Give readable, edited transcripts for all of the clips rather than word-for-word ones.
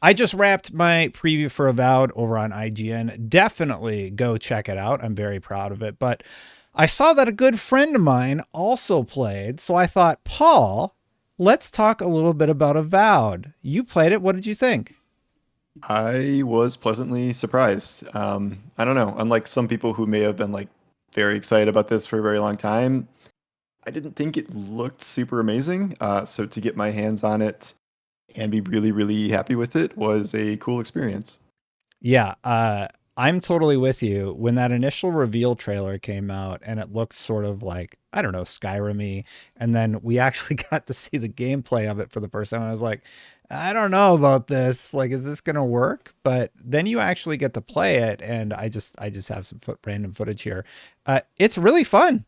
I just wrapped my preview for Avowed over on IGN. Definitely go check it out. I'm very proud of it. But I saw that a good friend of mine also played. So I thought, Paul, let's talk a little bit about Avowed. You played it. What did you think? I was pleasantly surprised. I don't know. Unlike some people who may have been like very excited about this for a very long time, I didn't think it looked super amazing. So to get my hands on it and be really, really happy with it was a cool experience. Yeah, I'm totally with you. When that initial reveal trailer came out and it looked sort of like, I don't know, Skyrim-y, and then we actually got to see the gameplay of it for the first time, I was like, I don't know about this. Like, is this gonna work? But then you actually get to play it, and I just have some random footage here. It's really fun.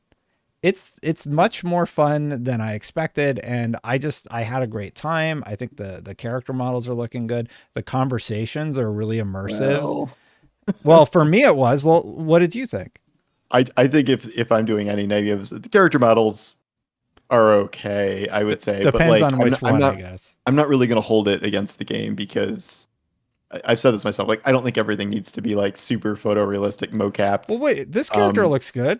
It's much more fun than I expected, and I had a great time. I think the character models are looking good. The conversations are really immersive. Well, Well, for me it was. Well, what did you think? I think if I'm doing any negatives, the character models are okay, I would say, but Depends like on which one, I guess. I'm not really gonna hold it against the game because I've said this myself. Like I don't think everything needs to be like super photorealistic, Well, mo-capped. wait, this character Um, looks good.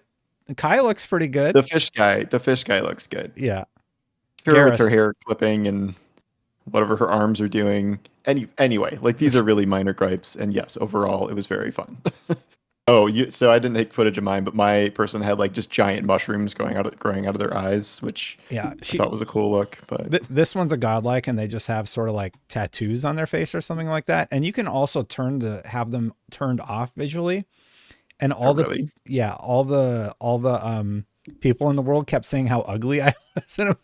Kai looks pretty good. the fish guy looks good. Yeah. Her with her Garrus. hair clipping and whatever her arms are doing. Anyway, like these are really minor gripes, and yes, overall it was very fun. Oh, so I didn't take footage of mine, but my person had like just giant mushrooms growing out of their eyes, which Yeah, I thought was a cool look. But this one's a godlike, and they just have sort of like tattoos on their face or something like that. And you can also have them turned off visually. And not really. all the people in the world kept saying how ugly I was. And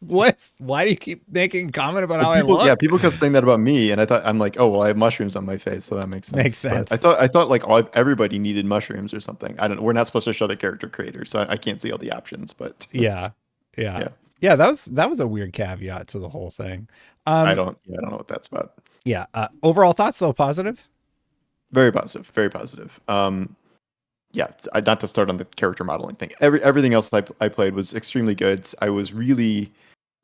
why do you keep making a comment about Well, how I look? people kept saying that about me, and I'm like, oh well, I have mushrooms on my face, so that makes Makes sense. But sense. I thought like everybody needed mushrooms or something. I don't know. We're not supposed to show the character creator, so I can't see all the options. But Yeah. Yeah. yeah, Yeah, that was a weird caveat to the whole thing. Um, I don't know what that's about. yeah. Overall thoughts though, positive? Very positive, very positive. Yeah, not to start on the character modeling thing. Everything else I played was extremely good. I was really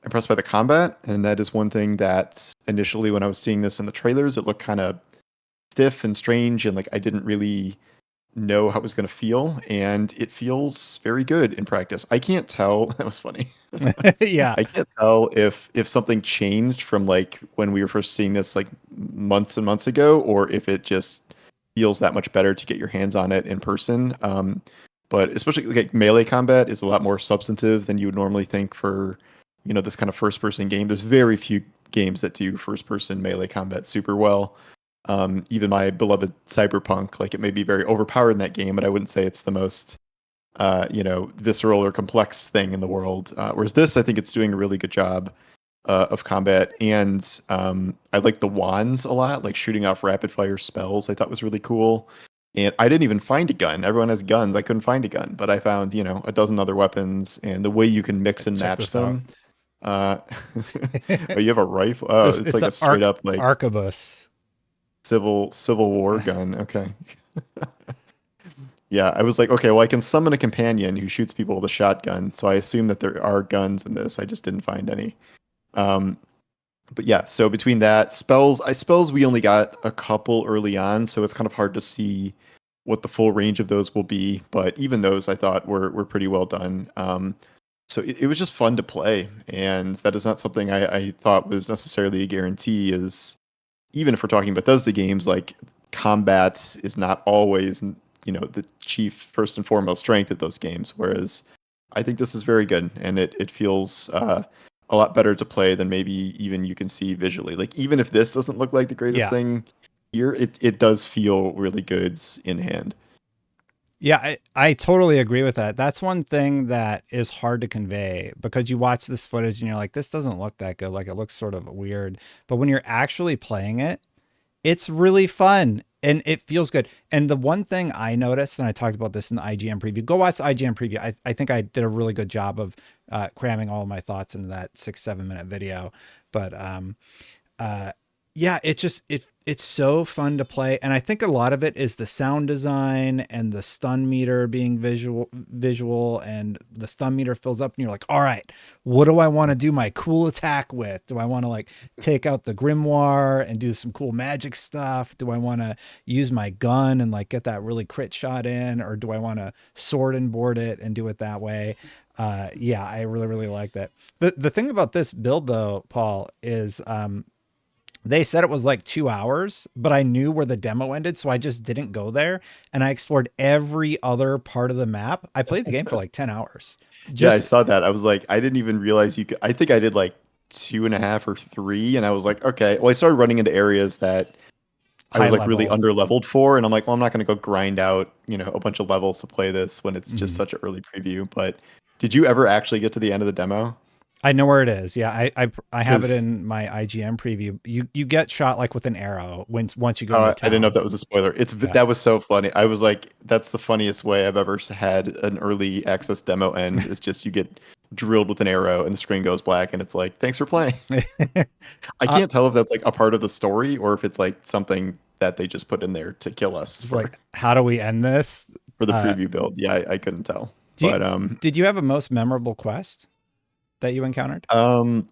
impressed by the combat, and that is one thing that initially when I was seeing this in the trailers, it looked kind of stiff and strange, and like I didn't really know how it was going to feel, and it feels very good in practice. I can't tell. That was funny. Yeah. I can't tell if something changed from like when we were first seeing this like months and months ago, or if it just feels that much better to get your hands on it in person. But especially like melee combat is a lot more substantive than you would normally think for this kind of first person game. There's very few games that do first person melee combat super well. Even my beloved Cyberpunk, like it may be very overpowered in that game, but I wouldn't say it's the most visceral or complex thing in the world. Whereas this, I think it's doing a really good job of combat, and I like the wands a lot, like shooting off rapid fire spells. I thought was really cool. And I didn't even find a gun. Everyone has guns. I couldn't find a gun, but I found a dozen other weapons, and the way you can mix and Check match this out. them. Uh, oh, you have a rifle? Oh, it's It's like the a straight up like arquebus. Civil War gun. Okay. Yeah, I was like, okay, well, I can summon a companion who shoots people with a shotgun, so I assume that there are guns in this. I just didn't find any. Um, but yeah, so between that spells we only got a couple early on, so it's kind of hard to see what the full range of those will be. But even those, I thought were pretty well done. So it was just fun to play, and that is not something I thought was necessarily a guarantee. Is even if we're talking Bethesda games, like combat is not always the chief first and foremost strength of those games. Whereas I think this is very good, and it feels a lot better to play than maybe even you can see visually. Like even if this doesn't look like the greatest Yeah. thing here, it does feel really good in hand. Yeah, I totally agree with that. That's one thing that is hard to convey because you watch this footage and you're like, this doesn't look that good. Like it looks sort of weird. But when you're actually playing it, it's really fun and it feels good. And the one thing I noticed, and I talked about this in the IGN preview, go watch the IGN preview. I think I did a really good job of cramming all of my thoughts into that 6-7 minute video. But uh, Yeah, it's so fun to play, and I think a lot of it is the sound design and the stun meter being visual, and the stun meter fills up, and you're like, all right, what do I want to do my cool attack with? Do I want to like take out the grimoire and do some cool magic stuff? Do I want to use my gun and like get that really crit shot in, or do I want to sword and board it and do it that way? Yeah, I really like that. The thing about this build though, Paul, is they said it was like 2 hours, but I knew where the demo ended, so I just didn't go there. And I explored every other part of the map. I played the game for like 10 hours. Yeah, I Just saw that. I was like, I didn't even realize you could. I think I did like 2.5 or 3, and I was like, okay. Well, I started running into areas that I high was like really level. under leveled for, and I'm like, well, I'm not going to go grind out, a bunch of levels to play this when it's just Mhm. such an early preview. But did you ever actually get to the end of the demo? I know where it is. Yeah, I have it Because in my IGN preview. You get shot like with an arrow once you go into I didn't know if town. that was a spoiler. Yeah. That was so funny. I was like, that's the funniest way I've ever had an early access demo end. Is just you get drilled with an arrow and the screen goes black, and it's like, thanks for playing. I uh, can't tell if that's like a part of the story or if it's like something that they just put in there to kill us it's like, how do we end this? for the Uh, preview build. Yeah, I couldn't tell. do you But did you have a most memorable quest that you encountered? um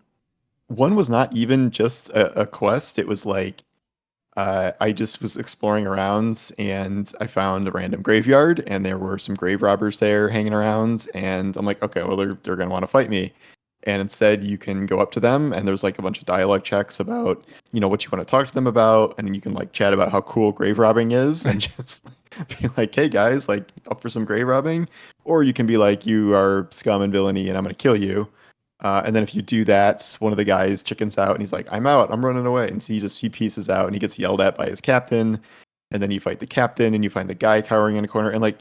one was not even just a quest. It was like I just was exploring around and I found a random graveyard and there were some grave robbers there hanging around and I'm like, okay, well they're gonna want to fight me. And instead you can go up to them and there's like a bunch of dialogue checks about, what you want to talk to them about, and then you can like chat about how cool grave robbing is and just be like, hey guys, like up for some grave robbing. Or you can be like, you are scum and villainy and I'm gonna kill you. And then if you do that, one of the guys chickens out and he's like, "I'm out. I'm running away." And so he pieces out and he gets yelled at by his captain. And then you fight the captain and you find the guy cowering in a corner. And like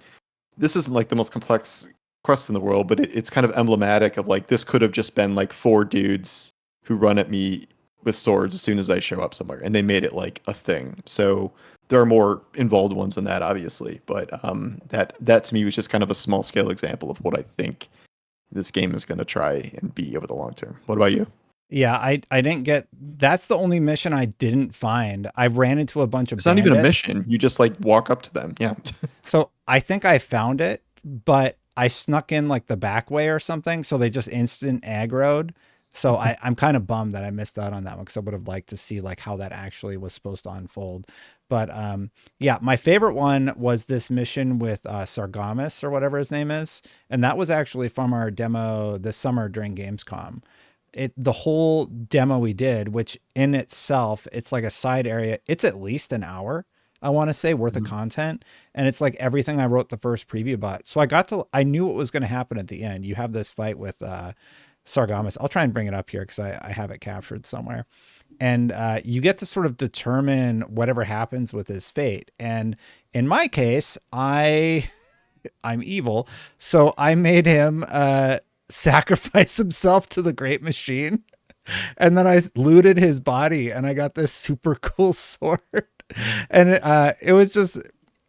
this isn't like the most complex quest in the world, but it's kind of emblematic of like this could have just been like four dudes who run at me with swords as soon as I show up somewhere, and they made it like a thing. So there are more involved ones than that, obviously, but that to me was just kind of a small scale example of what I think this game is going to try and be over the long term. What about you? Yeah, I didn't get that's the only mission I didn't find. I ran into a bunch of It's not even a bandits. mission. You just like walk up to them. Yeah. So I think I found it, but I snuck in like the back way or something. So they just instant aggroed. So I'm kind of bummed that I missed out on that one because I would have liked to see like how that actually was supposed to unfold. But yeah, my favorite one was this mission with Sargamas or whatever his name is. And that was actually from our demo this summer during Gamescom. The whole demo we did, which in itself, it's like a side area, it's at least an hour, I want to say, worth of Mhm. content. And it's like everything I wrote the first preview about. So I knew what was going to happen at the end. You have this fight with Sargamas. I'll try and bring it up here because I have it captured somewhere. And you get to sort of determine whatever happens with his fate. And in my case, I'm evil. So I made him sacrifice himself to the great machine. And then I looted his body and I got this super cool sword. And it was just,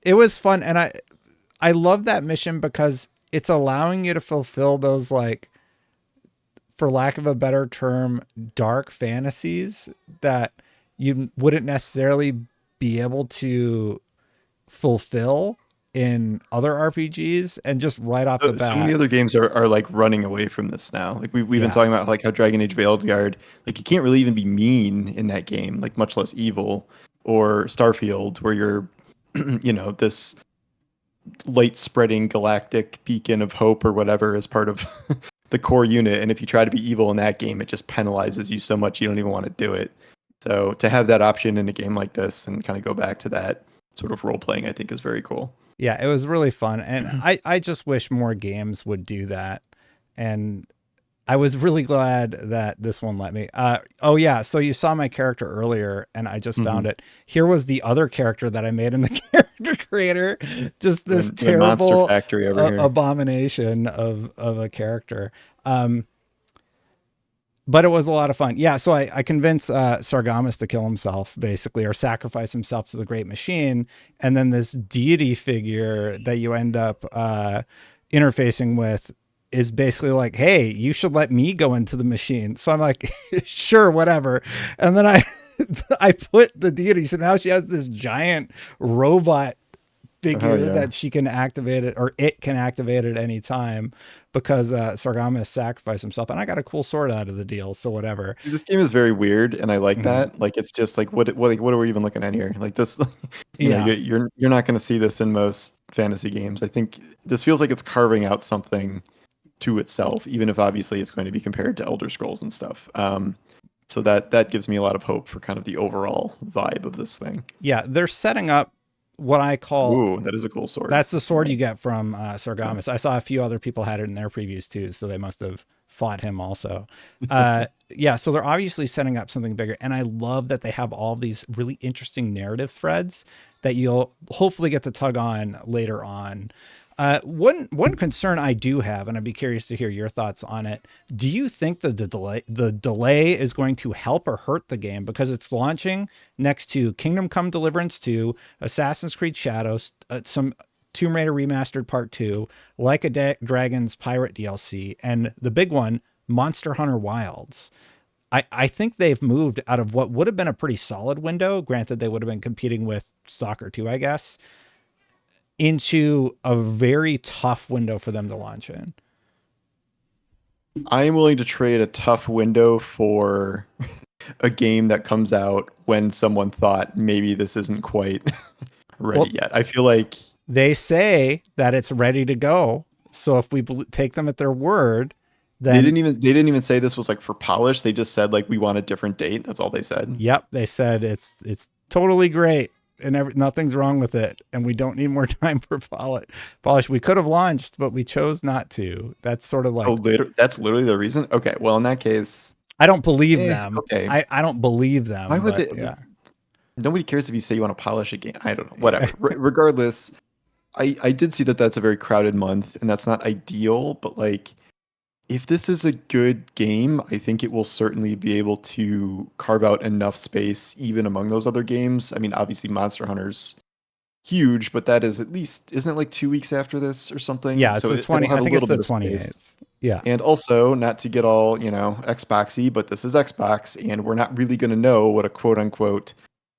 it was fun. And I love that mission because it's allowing you to fulfill those, like, for lack of a better term, dark fantasies that you wouldn't necessarily be able to fulfill in other RPGs. And just right off the So many bat, other games are like running away from this now. Like we've been yeah, talking about like how Dragon Age Veilguard, like you can't really even be mean in that game, like much less evil, or Starfield, where you're, this light spreading galactic beacon of hope or whatever as part of the core unit. And if you try to be evil in that game, it just penalizes you so much you don't even want to do it. So to have that option in a game like this and kind of go back to that sort of role playing, I think is very cool. yeah, it was really fun. And I just wish more games would do that. And I was really glad that this one let me. Oh yeah, so you saw my character earlier, and I just Hmm. found it. Here was the other character that I made in the character creator. Just this The Monster terrible Factory over here. abomination of a character. Um, but it was a lot of fun. Yeah, so I convinced Sargamas to kill himself, basically, or sacrifice himself to the Great Machine, and then this deity figure that you end up interfacing with is basically like, "Hey, you should let me go into the machine." So I'm like, "Sure, whatever." And then I I put the deity, so now she has this giant robot Oh figure yeah. that she can activate it, or it can activate at any time, because Sargama sacrificed himself, and I got a cool sword out of the deal. So whatever. This game is very weird, and I like Mhm. that. Like, it's just like what are we even looking at here? Like this, Yeah, you're not going to see this in most fantasy games. I think this feels like it's carving out something to itself, even if obviously it's going to be compared to Elder Scrolls and stuff. So that gives me a lot of hope for kind of the overall vibe of this thing. yeah, they're setting up what I call, Ooh, that is a cool sword. that's the sword you get from Sargamas. I saw a few other people had it in their previews too, so they must have fought him also. Yeah, so they're obviously setting up something bigger, and I love that they have all these really interesting narrative threads that you'll hopefully get to tug on later on. One concern I do have, and I'd be curious to hear your thoughts on it. Do you think that the delay is going to help or hurt the game, because it's launching next to Kingdom Come Deliverance 2, Assassin's Creed Shadows, some Tomb Raider Remastered Part 2, Like a Dragon's Pirate DLC, and the big one, Monster Hunter Wilds. I think they've moved out of what would have been a pretty solid window, granted they would have been competing with Stalker 2, I guess, into a very tough window for them to launch in. I am willing to trade a tough window for a game that comes out when someone thought maybe this isn't quite ready Well, yet. I feel like they say that it's ready to go. So if we take them at their word, they then didn't even they didn't even say this was like for polish. They just said like we want a different date. That's all they said. yep, they said it's totally great and nothing's wrong with it, and we don't need more time for polish. We could have launched, but we chose not to. That's sort of Oh, like, that's literally the reason. Okay, well in that case, I don't believe them. okay. I don't believe Why them, would but they? yeah. Nobody cares if you say you want to polish a game. I don't know. Whatever. Regardless, I did see that that's a very crowded month, and that's not ideal. But like, if this is a good game, I think it will certainly be able to carve out enough space even among those other games. I mean, obviously Monster Hunter's huge, but that is at least isn't it like 2 weeks after this or something? Yeah, it's So the it'll 20, have I a think it's little the bit of space. 28th. Yeah. And also, not to get all, Xboxy, but this is Xbox, and we're not really going to know what a quote unquote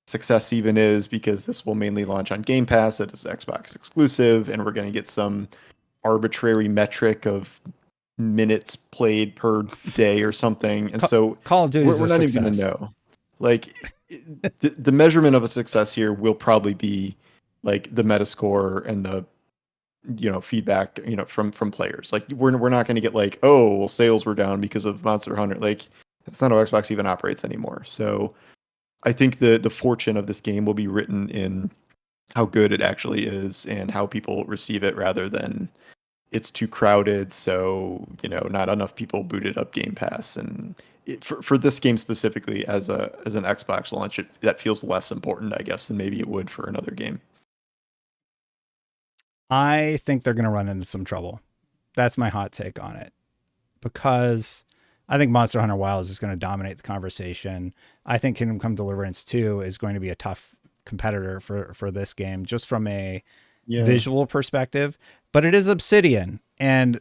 success even is because this will mainly launch on Game Pass. It is Xbox exclusive, and we're going to get some arbitrary metric of minutes played per day or something. And so Call of Duty we're, is we're a not even going to success. know. Like, the measurement of a success here will probably be like the Metascore and the feedback from players. Like we're not going to get like, oh well, sales were down because of Monster Hunter. Like that's not how Xbox even operates anymore. So I think the fortune of this game will be written in how good it actually is and how people receive it rather than it's too crowded, so not enough people booted up Game Pass. And for this game specifically as an Xbox launch, that feels less important, I guess, than maybe it would for another game. I think they're going to run into some trouble. That's my hot take on it, because I think Monster Hunter Wilds is going to dominate the conversation. I think Kingdom Come Deliverance 2 is going to be a tough competitor for this game, just from a Yeah. visual perspective, but it is Obsidian and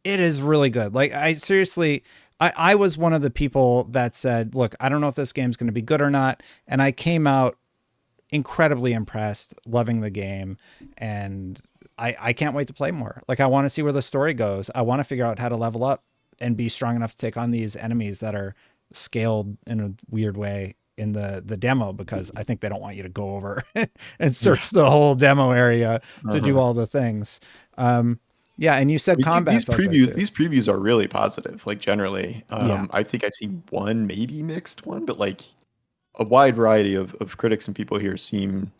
it is really good. Like, I seriously, I was one of the people that said, look, I don't know if this game's going to be good or not. And I came out incredibly impressed, loving the game. And I can't wait to play more. Like, I want to see where the story goes. I want to figure out how to level up and be strong enough to take on these enemies that are scaled in a weird way in the demo, because I think they don't want you to go over and Yeah. search the whole demo area to do Uh-huh. all the things. Yeah, and you said combat These felt good previews too. these previews are really positive, like generally. Yeah. I think I've seen one maybe mixed one, but like a wide variety of critics and people here seem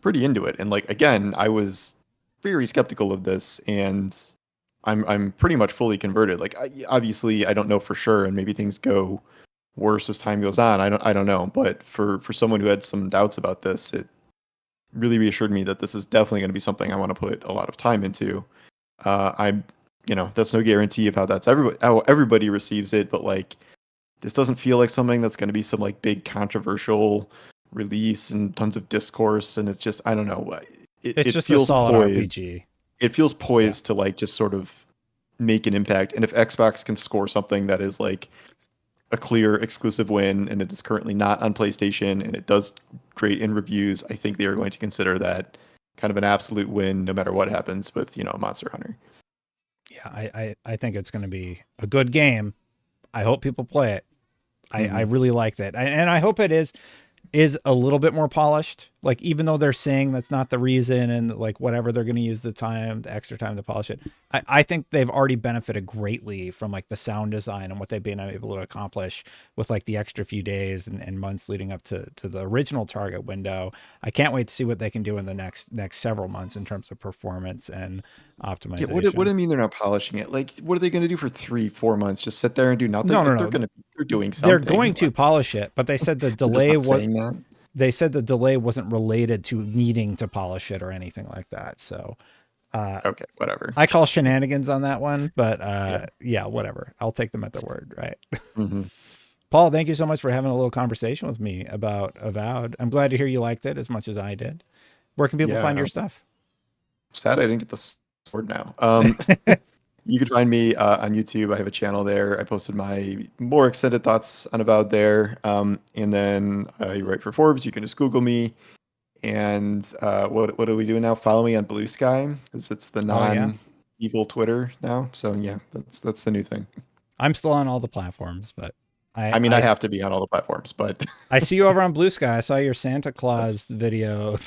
pretty into it. And like again, I was very skeptical of this, and I'm pretty much fully converted. Like obviously I don't know for sure, and maybe things go worse as time goes on. I don't know, but for someone who had some doubts about this, it really reassured me that this is definitely going to be something I want to put a lot of time into. I'm, that's no guarantee of how everybody receives it, but like this doesn't feel like something that's going to be some like big controversial release and tons of discourse, and it's just I don't know. It's It just a feels solid poised. RPG. It feels Yeah. poised to like just sort of make an impact. And if Xbox can score something that is like a clear exclusive win, and it is currently not on PlayStation, and it does great in reviews, I think they are going to consider that kind of an absolute win, no matter what happens with Monster Hunter. Yeah, I think it's going to be a good game. I hope people play it. I Hmm. really liked it, and I hope it is a little bit more polished. Like, even though they're saying that's not the reason, and like whatever, they're going to use the extra time to polish it. I think they've already benefited greatly from like the sound design and what they've been able to accomplish with like the extra few days and months leading up to the original target window. I can't wait to see what they can do in the next several months in terms of performance and Yeah, what optimization. do you mean they're not polishing it? Like, what are they going to do for 3, 4 months? Just sit there and do nothing? No, no, Like, no. they're doing They're something. going to polish it, but they said the They're just delay not was saying that. they said the delay wasn't related to needing to polish it or anything like that. So uh, Okay, whatever. I call shenanigans on that one, but Yeah. yeah, whatever. I'll take them at their word, right? Hmm. Paul, thank you so much for having a little conversation with me about Avowed. I'm glad to hear you liked it as much as I did. Where can people find Yeah. your stuff? Sad I didn't get the sword now. You can find me on YouTube. I have a channel there. I posted my more extended thoughts on Avowed there. And then I write for Forbes. You can just Google me. And what are we doing now? Follow me on Blue Sky because it's the Oh yeah, non-evil Twitter now. So yeah, that's the new thing. I'm still on all the platforms, but I I mean, I I have to be on all the platforms, but I see you over on Blue Sky. I saw your Santa yes, Claus video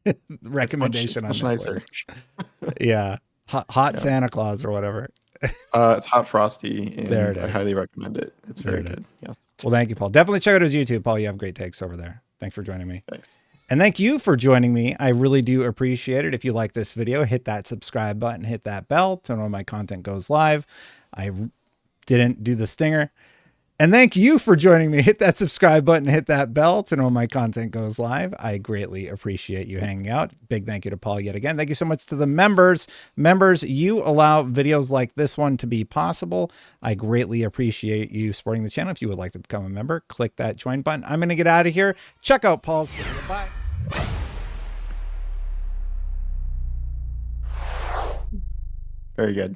it's recommendation on much nicer. Netflix. Yeah, hot Yeah, Santa Claus or whatever. it's hot frosty, There it and I highly is. recommend it. It's There very it good. is. Yes, Well, thank you, Paul. Definitely check out his YouTube, Paul. You have great takes over there. Thanks for joining me. thanks. And thank you for joining me. I really do appreciate it. If you like this video, hit that subscribe button, hit that bell to know when my content goes live. I didn't do the stinger. And thank you for joining me. Hit that subscribe button, hit that bell to know when my content goes live. I greatly appreciate you hanging out. Big thank you to Paul yet again. Thank you so much to the members. Members, you allow videos like this one to be possible. I greatly appreciate you supporting the channel. If you would like to become a member, click that join button. I'm going to get out of here. Check out Paul's. Bye. Very good.